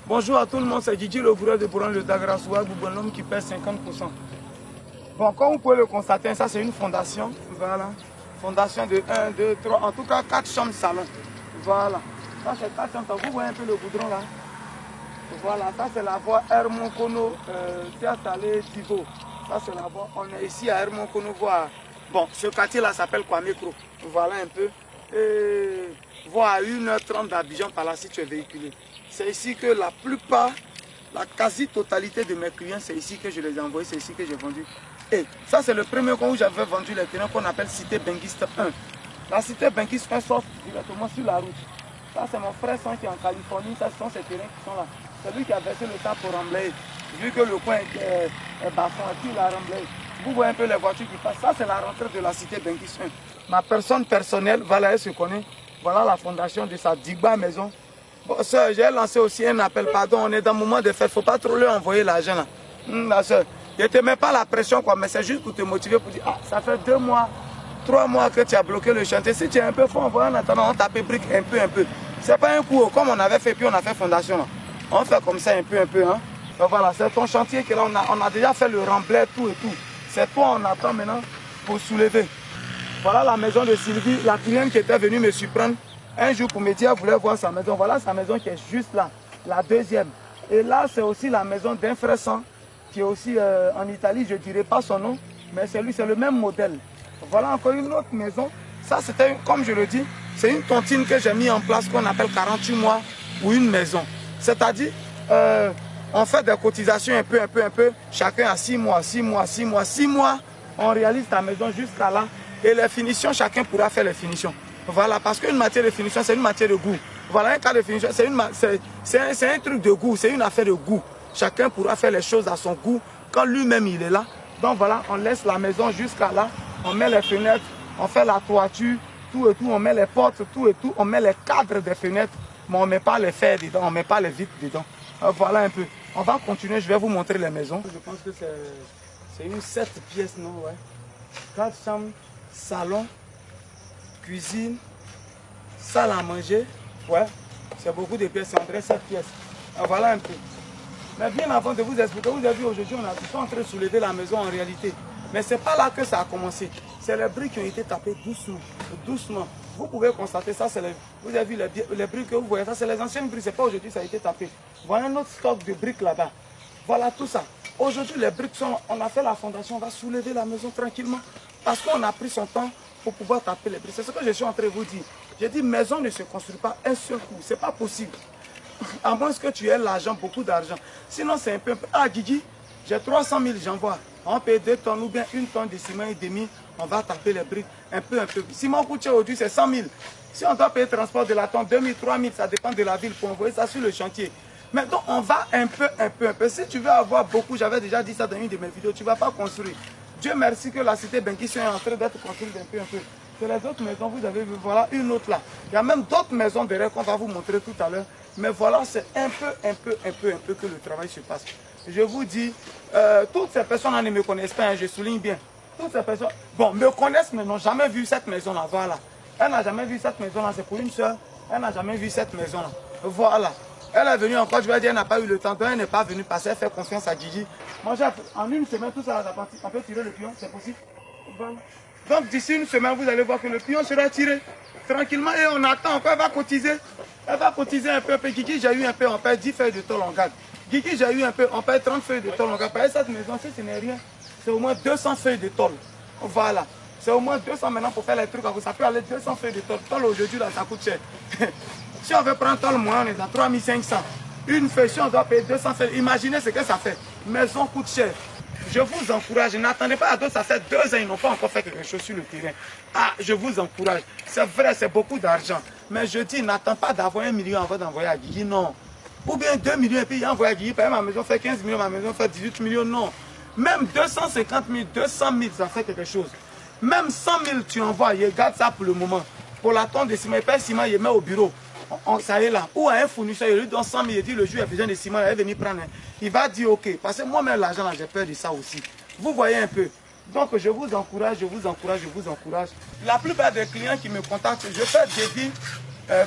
Bonjour à tout le monde, c'est Didi le gourou de Bourane de Dagrassoua, un homme qui pèse 50%. Bon, comme vous pouvez le constater, ça c'est une fondation. Voilà. Fondation de 1, 2, 3, en tout cas 4 chambres salon. Voilà. Ça c'est 4 chambres. Vous voyez un peu le goudron là. Voilà, ça c'est la voie Hermon Kono, Tiatale Divo. Ça c'est la voie. On est ici à Hermon Kono. Bon, ce quartier là s'appelle Kwamekro. Voilà un peu. Et voie à 1h30 d'Abidjan par là si tu es véhiculé. C'est ici que la plupart, la quasi-totalité de mes clients, c'est ici que je les ai envoyés, c'est ici que j'ai vendu. Et ça, c'est le premier coin où j'avais vendu les terrains qu'on appelle Cité Benguiste 1. La Cité Benguiste 1 sort directement sur la route. Ça, c'est mon frère qui est en Californie, ça, ce sont ces terrains qui sont là. C'est lui qui a versé le temps pour remblayer. Vu que le coin est bas-fond, il a remblayé. Vous voyez un peu les voitures qui passent. Ça, c'est la rentrée de la Cité Benguiste 1. Ma personne personnelle, voilà, elle se connaît. Voilà la fondation de sa Digba maison. Bon, soeur, j'ai lancé aussi un appel, pardon, on est dans le moment de fête, il ne faut pas trop leur envoyer l'argent là. La soeur, je ne te mets pas la pression, quoi, mais c'est juste pour te motiver, pour dire, ah, ça fait 2 mois, 3 mois que tu as bloqué le chantier. Si tu es un peu fort, en attendant, on tape brique un peu. C'est pas un coup, comme on avait fait, puis on a fait fondation là. On fait comme ça un peu, hein. Donc voilà, c'est ton chantier que là, on a déjà fait le remblai, tout et tout. C'est toi, on attend maintenant pour soulever. Voilà la maison de Sylvie, la cliente qui était venue me surprendre. Un jour pour me dire, elle voulait voir sa maison. Voilà sa maison qui est juste là, la deuxième. Et là, c'est aussi la maison d'un frère sang qui est aussi en Italie. Je ne dirai pas son nom, mais c'est lui, c'est le même modèle. Voilà encore une autre maison. Ça, c'était, comme je le dis, c'est une tontine que j'ai mis en place qu'on appelle 48 mois pour une maison. C'est-à-dire, on fait des cotisations un peu. Chacun à 6 mois, 6 mois, 6 mois, 6 mois. On réalise ta maison jusqu'à là. Et les finitions, chacun pourra faire les finitions. Voilà, parce qu'une matière de finition, c'est une matière de goût. Voilà, un cas de finition, c'est un truc de goût, c'est une affaire de goût. Chacun pourra faire les choses à son goût quand lui-même il est là. Donc voilà, on laisse la maison jusqu'à là, on met les fenêtres, on fait la toiture, tout et tout, on met les portes, tout et tout, on met les cadres des fenêtres, mais on ne met pas les fers dedans, on ne met pas les vitres dedans. Voilà un peu. On va continuer, je vais vous montrer les maisons. Je pense que c'est une 7 pièces, non, ouais. 4 chambres, salon, cuisine, salle à manger, ouais, c'est beaucoup de pièces, c'est entre 7 pièces. Voilà un peu. Mais bien avant de vous expliquer, vous avez vu aujourd'hui, on est en train de soulever la maison en réalité. Mais ce n'est pas là que ça a commencé. C'est les briques qui ont été tapées doucement. Vous pouvez constater ça, vous avez vu les briques que vous voyez, ça c'est les anciennes briques, c'est pas aujourd'hui ça a été tapé. Voilà un autre stock de briques là-bas. Voilà tout ça. Aujourd'hui les briques on a fait la fondation, on va soulever la maison tranquillement. Parce qu'on a pris son temps pour pouvoir taper les briques. C'est ce que je suis en train de vous dire. J'ai dit, maison ne se construit pas un seul coup. Ce n'est pas possible. À moins que tu aies l'argent, beaucoup d'argent. Sinon, c'est un peu... Ah, Guigui, j'ai 300 000, j'envoie. On paye 2 tonnes ou bien 1 tonne de ciment et demi. On va taper les briques un peu. Ciment coûte aujourd'hui, c'est 100 000. Si on doit payer le transport de la tonne, 2 000, 3 000, ça dépend de la ville pour envoyer ça sur le chantier. Mais donc, on va un peu. Si tu veux avoir beaucoup, j'avais déjà dit ça dans une de mes vidéos, tu ne vas pas construire. Dieu merci que la cité Benguiste est en train d'être construite un peu. C'est les autres maisons, vous avez vu, voilà une autre là. Il y a même d'autres maisons derrière qu'on va vous montrer tout à l'heure. Mais voilà, c'est un peu que le travail se passe. Je vous dis, toutes ces personnes ne me connaissent pas, hein, je souligne bien. Toutes ces personnes, bon, me connaissent mais n'ont jamais vu cette maison-là, voilà. Elle n'a jamais vu cette maison-là, c'est pour une soeur. Elle n'a jamais vu cette maison-là, voilà. Elle est venue encore, je vais dire, elle n'a pas eu le temps, donc elle n'est pas venue parce qu'elle fait confiance à Gigi. Moi, en une semaine, tout ça, on peut tirer le pion, c'est possible. Voilà. Donc d'ici une semaine, vous allez voir que le pion sera tiré tranquillement et on attend encore, elle va cotiser. Elle va cotiser un peu. Guigui, j'ai eu un peu, on paye 10 feuilles de tôle en garde. Guigui, j'ai eu un peu, on paye 30 feuilles de tôle en garde. Payer cette maison, si ce n'est rien, c'est au moins 200 feuilles de tôle. Voilà. C'est au moins 200 maintenant pour faire les trucs. Ça peut aller 200 feuilles de tôle. Tôle aujourd'hui, là, ça coûte cher. Si on veut prendre tôle moins, on est à 3500. Une feuille, si on doit payer 200 feuilles, imaginez ce que ça fait. Maison coûte cher. Je vous encourage, n'attendez pas à d'autres, ça fait 2 ans, ils n'ont pas encore fait quelque chose sur le terrain. Ah, je vous encourage. C'est vrai, c'est beaucoup d'argent. Mais je dis, n'attends pas d'avoir 1 million avant d'envoyer à Guigui, non. Ou bien 2 millions et puis envoyer à Guigui, ma maison fait 15 millions, ma maison fait 18 millions, non. Même 250 000, 200 000, ça fait quelque chose. Même 100 000, tu envoies, il garde ça pour le moment. Pour la tonne de ciment, il paye ciment, il met au bureau. Ça y est là. Ou à un fournisseur, il lui donne 100 000, il dit le jour il a besoin de ciment, il va venir prendre. Il va dire ok. Parce que moi-même, l'argent, j'ai peur de ça aussi. Vous voyez un peu. Donc je vous encourage. La plupart des clients qui me contactent, je fais des devis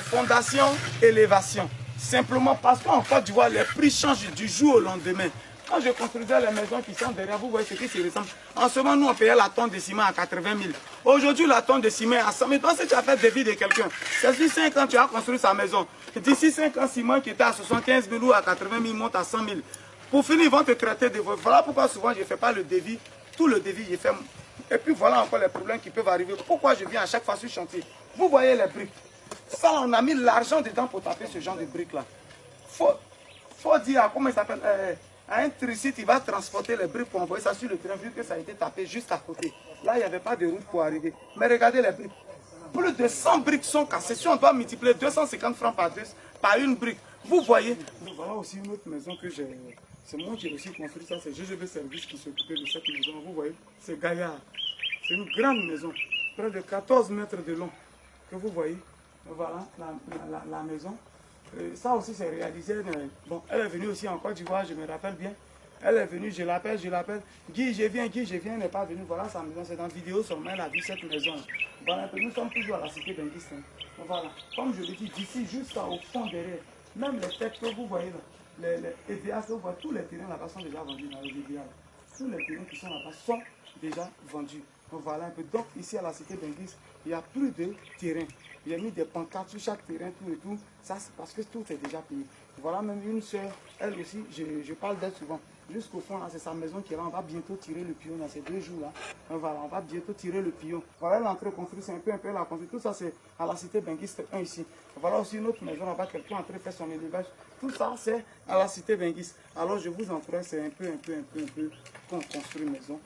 fondation, élévation. Simplement parce qu'en Côte d'Ivoire, les prix changent du jour au lendemain. Quand je construisais les maisons qui sont derrière, vous voyez ce qui se ressemble. En ce moment, nous, on payait la tonne de ciment à 80 000. Aujourd'hui, la tonne de ciment est à 100 000. Donc, si tu as fait des vies de quelqu'un, c'est sur 5 ans, tu as construit sa maison. D'ici 5 ans, ciment qui était à 75 000 ou à 80 000 monte à 100 000. Pour finir, ils vont te traiter de vol. Voilà pourquoi souvent, je ne fais pas le devis. Tout le devis, je fais. Et puis, voilà encore les problèmes qui peuvent arriver. Pourquoi je viens à chaque fois sur le chantier? Vous voyez les briques. Ça, on a mis l'argent dedans pour taper ce genre de briques-là. Faut dire, comment il s'appelle, à un tricite, il va transporter les briques pour envoyer ça sur le train, vu que ça a été tapé juste à côté. Là, il n'y avait pas de route pour arriver. Mais regardez les briques. Plus de 100 briques sont cassées. Si on doit multiplier 250 francs par une brique, vous voyez. Voilà aussi une autre maison que j'ai. C'est moi qui ai aussi construit ça. C'est GGB Service qui s'occupait de cette maison. Vous voyez, c'est Gaillard. C'est une grande maison, près de 14 mètres de long. Que vous voyez. Voilà la maison. Ça aussi c'est réalisé. Bon, elle est venue aussi en Côte d'Ivoire, je me rappelle bien. Elle est venue, je l'appelle. Guy, je viens, elle n'est pas venue. Voilà sa maison, c'est dans la vidéo sur elle a vu cette maison. Voilà, nous sommes toujours à la cité d'Inguis. Voilà, comme je l'ai dit, d'ici jusqu'au fond derrière, même les têtes que vous voyez là, les EVA, vous voyez, tous les terrains là-bas sont déjà vendus dans les EVA. Tous les terrains qui sont là-bas sont déjà vendus. Donc voilà un peu. Donc ici à la cité d'Inguis, il n'y a plus de terrain. Il y a mis des pancartes sur chaque terrain, tout et tout. Ça, c'est parce que tout est déjà payé. Voilà même une soeur, elle aussi, je parle d'elle souvent. Jusqu'au fond, là, c'est sa maison qui est là. On va bientôt tirer le pion dans ces 2 jours-là. Voilà, on va bientôt tirer le pion. Voilà l'entrée construite, c'est un peu la construite. Tout ça, c'est à la cité Benguis 1 ici. Voilà aussi une autre maison là-bas, quelqu'un entrer faire son élevage. Tout ça, c'est à la cité Benguis. Alors, je vous encourage, c'est un peu qu'on construit une maison.